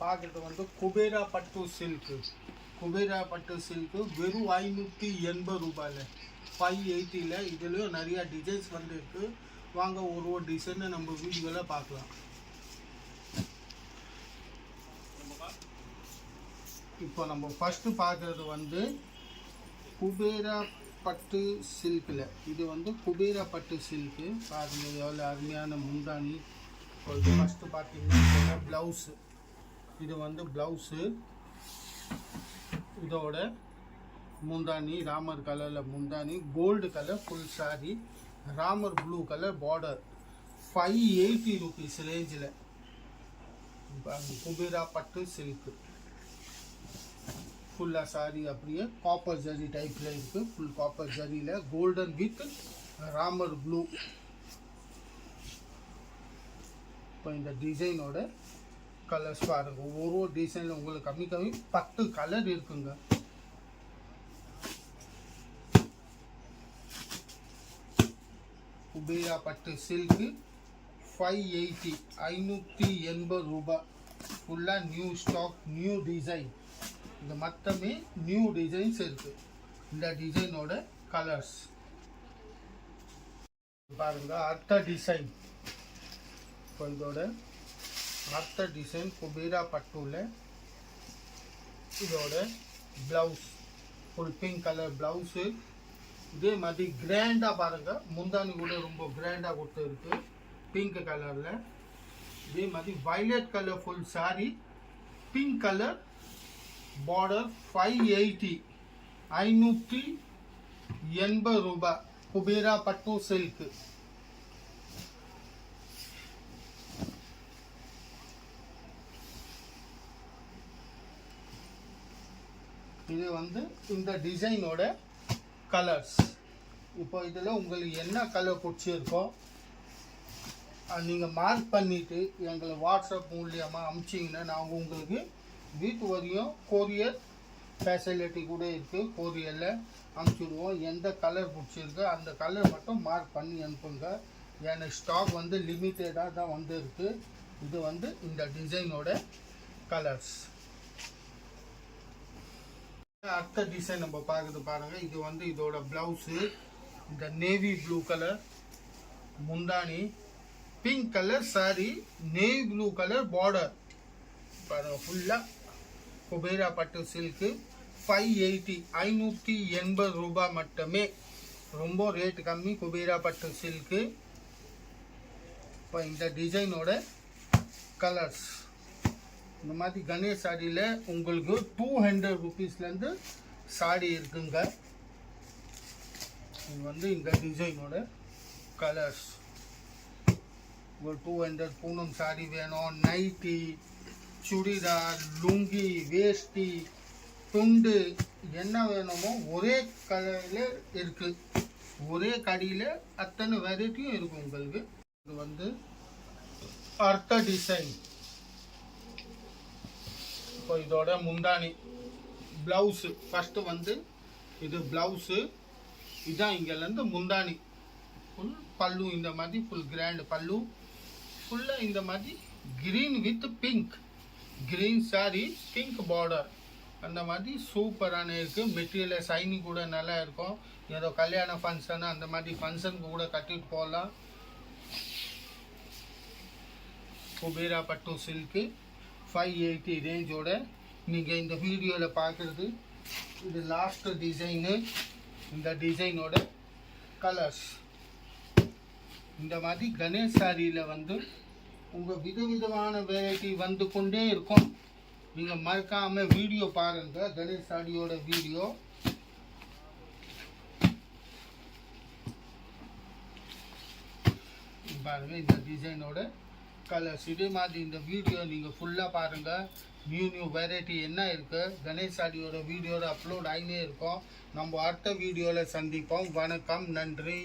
பார்க்குறது வந்து குபேரா பட்டு சில்க்கு. குபேரா பட்டு சில்க்கு வெறும் 580 ரூபாயில் 580. இதுலேயும் நிறையா டிசைன்ஸ் வந்து இருக்குது. வாங்க ஒரு டிசைனை நம்ம வீடியோவில் பார்க்கலாம். இப்போ நம்ம ஃபஸ்ட்டு பார்க்குறது வந்து குபேரா பட்டு சில்கில். இது வந்து குபேரா பட்டு சில்க்கு. பாருங்கள் எவ்வளோ அருமையான முந்தானி. ஃபஸ்ட்டு பார்த்தீங்கன்னா ப்ளவுஸு. இது வந்து ப்ளவுஸு. இதோட முந்தானி ராமர் கலரில் முந்தானி, gold colour full sari, Ramar blue colour border. 580 rupees ரேஞ்சில் குபேரா பட்டு சில்க்கு. ஃபுல்லாக சாரி அப்படியே காப்பர் ஜரி டைப்பில் இருக்குது. ஃபுல் காப்பர் ஜரியில் கோல்டன் வித் ராமர் ப்ளூ. இப்போ இந்த டிசைனோட கலர்ஸ் பாருங்கள். ஒவ்வொரு டிசைனில் உங்களுக்கு கம்மி 10 கலர் இருக்குங்க. குபேரா பட்டு சில்க்கு 580 580 ரூபாய். ஃபுல்லாக நியூ ஸ்டாக், நியூ டிசைன். இது மொத்தமே நியூ டிசைன்ஸ் இருக்குது. இந்த டிசைனோட கலர்ஸ் பாருங்கள். அடுத்த டிசைன். இப்போ இதோட அடுத்த டிசைன் குபேரா பட்டுல. இதோட blouse full pink colour blouse. இதே மாதிரி கிராண்டாக பாருங்கள். முந்தானி கூட ரொம்ப கிராண்டாக கொடுத்து இருக்குது பிங்க் கலரில். இதே மாதிரி violet colour full sorry, pink colour border. 580 580 ரூபாய் குபேரா பட்டு சில்க்கு. இது வந்து இந்த டிசைனோட கலர்ஸ். இப்போ இதில் உங்களுக்கு என்ன கலர் பிடிச்சிருக்கோ நீங்கள் மார்க் பண்ணிவிட்டு எங்களை வாட்ஸ்அப் மூலியமாக அனுப்பிச்சிங்கன்னா நாங்கள் உங்களுக்கு வீட்டு வரையும் கொரியர் ஃபெசிலிட்டி கூட இருக்குது. கொரியரில் அனுப்பிச்சிடுவோம். எந்த கலர் பிடிச்சிருக்கு அந்த கலர் மட்டும் மார்க் பண்ணி அனுப்புங்க. ஏன்னா ஸ்டாக் வந்து லிமிட்டடாக தான் வந்து இருக்குது. இது வந்து இந்த டிசைனோட கலர்ஸ். அடுத்த டிசைன் நம்ம பார்க்குறது பாருங்கள். இது வந்து இதோட ப்ளவுஸு. இந்த நேவி ப்ளூ கலர் முந்தானி, pink colour sari, navy blue colour border. பாருங்கள் ஃபுல்லாக குபேரா பட்டு சில்க்கு 580 580 ரூபாய் மட்டுமே. ரொம்ப ரேட் கம்மி குபேரா பட்டு சில்க்கு. இப்போ இந்த டிசைனோட கலர்ஸ். இந்த மாதிரி கணேஷ் சாரியில் உங்களுக்கு 200 ரூபீஸ்லேருந்து சாரி இருக்குங்க. இது வந்து இந்த டிசைனோட கலர்ஸ். ஒரு 200 பூனம் சாரி வேணும், நைட்டி, சுடிதார், லுங்கி, வேஷ்டி, துண்டு என்ன வேணுமோ ஒரே கலரில் இருக்குது. ஒரே கடையில் அத்தனை வெரைட்டியும் இருக்கும் உங்களுக்கு. இது வந்து அடுத்த டிசைன். இப்போ இதோட முந்தானி ப்ளவுஸு. ஃபஸ்ட்டு வந்து இது ப்ளவுஸு. இதுதான் இங்கேருந்து முந்தானி. ஃபுல் பல்லு இந்த மாதிரி ஃபுல் கிராண்ட் பல்லு. ஃபுல்லாக இந்த மாதிரி green with pink. Green sorry, pink border. அந்த மாதிரி சூப்பரான இருக்குது. மெட்டீரியல் சைனிங் கூட நல்லா இருக்கும். ஏதோ கல்யாண ஃபங்க்ஷன் அந்த மாதிரி ஃபங்க்ஷனுக்கு கூட கட்டிட்டு போகலாம். குபேரா பட்டு சில்க்கு 580 ரேஞ்சோட நீங்கள் இந்த வீடியோவில் பார்க்குறது. இது லாஸ்ட் டிசைனு. இந்த டிசைனோட கலர்ஸ். இந்த மாதிரி கணேஷ் சாரியில் வந்து உங்கள் விதவிதமான வெரைட்டி வந்து கொண்டே இருக்கும். நீங்கள் மறக்காமல் வீடியோ பாருங்கள். கணேஷ் சாரியோட வீடியோ. பாருங்கள் இந்த டிசைனோட கலர்ஸ். இதே மாதிரி இந்த வீடியோ நீங்கள் ஃபுல்லாக பாருங்கள். நியூ வெரைட்டி என்ன இருக்குது கணேஷ் சாரியோட வீடியோவில் அப்லோட் ஆகினே இருக்கும். நம்ம அடுத்த வீடியோவில் சந்திப்போம். வணக்கம், நன்றி.